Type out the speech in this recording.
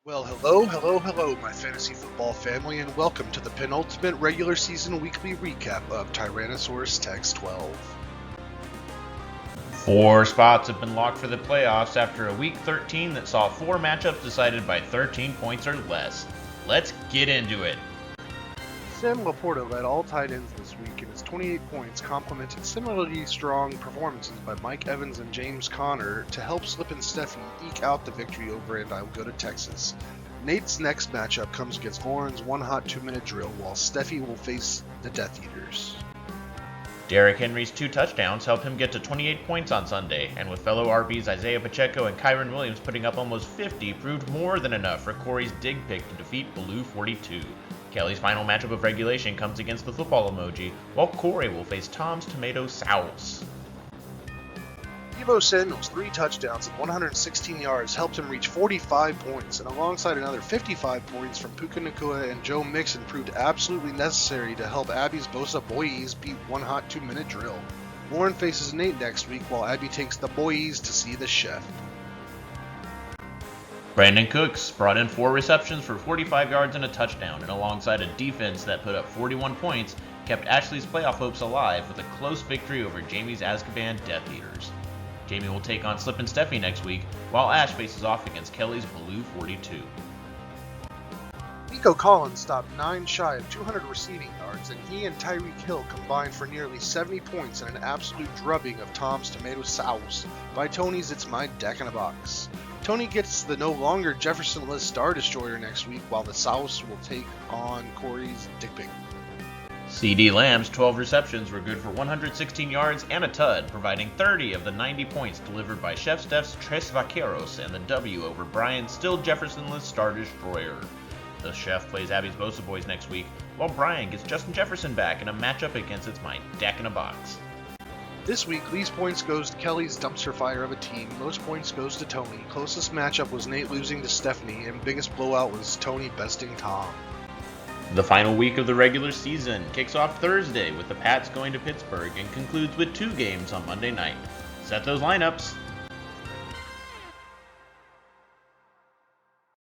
Well, hello, my fantasy football family, and welcome to the penultimate regular season weekly recap of Tyrannosaurus Tex 12. 4 spots have been locked for the playoffs after a Week 13 that saw 4 matchups decided by 13 points or less. Let's get into it. Sam Laporta led all tight ends this week, and his 28 points complemented similarly strong performances by Mike Evans and James Conner to help Slip and Steffi eke out the victory over And I Will Go to Texas. Nate's next matchup comes against Lauren's one hot 2-minute drill, while Steffi will face the Death Eaters. Derrick Henry's 2 touchdowns helped him get to 28 points on Sunday, and with fellow RBs Isaiah Pacheco and Kyron Williams putting up almost 50, proved more than enough for Corey's dig pick to defeat Blue 42. Kelly's final matchup of regulation comes against the football emoji, while Corey will face Tom's tomato sauce. Deebo Samuel's 3 touchdowns and 116 yards helped him reach 45 points, and alongside another 55 points from Puka Nacua and Joe Mixon proved absolutely necessary to help Abby's Bosa Boys beat one hot 2-minute drill. Lauren faces Nate next week, while Abby takes the boys to see the chef. Brandon Cooks brought in 4 receptions for 45 yards and a touchdown, and alongside a defense that put up 41 points, kept Ashley's playoff hopes alive with a close victory over Jamie's Azkaban Death Eaters. Jamie will take on Slip and Steffi next week, while Ash faces off against Kelly's Blue 42. Nico Collins stopped 9 shy of 200 receiving yards, and he and Tyreek Hill combined for nearly 70 points in an absolute drubbing of Tom's tomato sauce. By Tony's It's My Deck in a Box. Tony gets the no longer Jefferson List Star Destroyer next week, while the Sauce will take on Corey's Dick Pic. CD Lamb's 12 receptions were good for 116 yards and a tud, providing 30 of the 90 points delivered by Chef Steph's Tres Vaqueros and the W over Brian's still Jefferson-less Star Destroyer. The Chef plays Abby's Bosa Boys next week, while Brian gets Justin Jefferson back in a matchup against It's My Deck in a Box. This week, least points goes to Kelly's dumpster fire of a team, most points goes to Tony, closest matchup was Nate losing to Stephanie, and biggest blowout was Tony besting Tom. The final week of the regular season kicks off Thursday with the Pats going to Pittsburgh and concludes with 2 games on Monday night. Set those lineups.